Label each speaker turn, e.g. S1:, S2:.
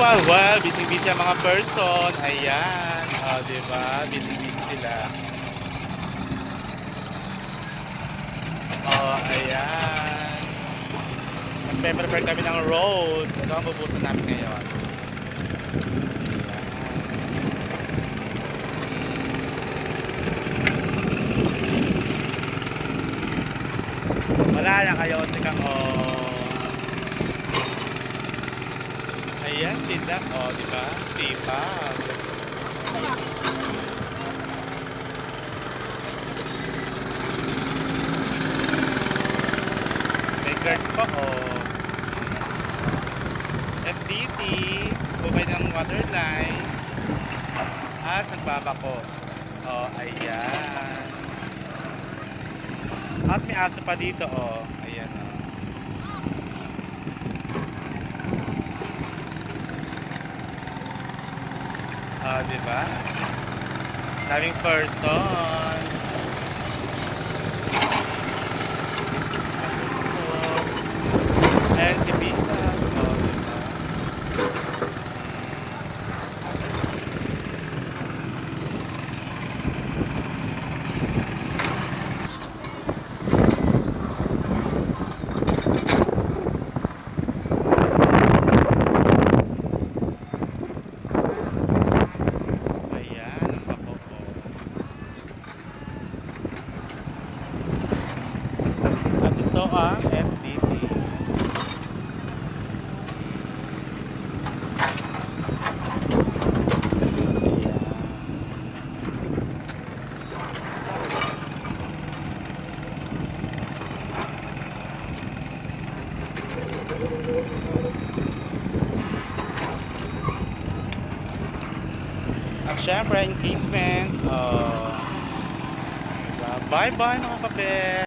S1: everyone! Well, busy-busy ang mga person. Ayan. O, diba? Busy-busy sila. O, ayan. Nagpe-prepare kami ng road. Ito ang bubusan namin ngayon. Wala na kayo. Tikang o. Ayan sila. O, diba? Sipag. May guard pa o. FDT. Bukay ng water line. At nagbabako. O, ayan. At may aso pa dito o. Ayan o. Diba? Daming person. Ayan si Pita. Diba? Ito ang FDT. At syempre, encasement. Bye-bye mga kape.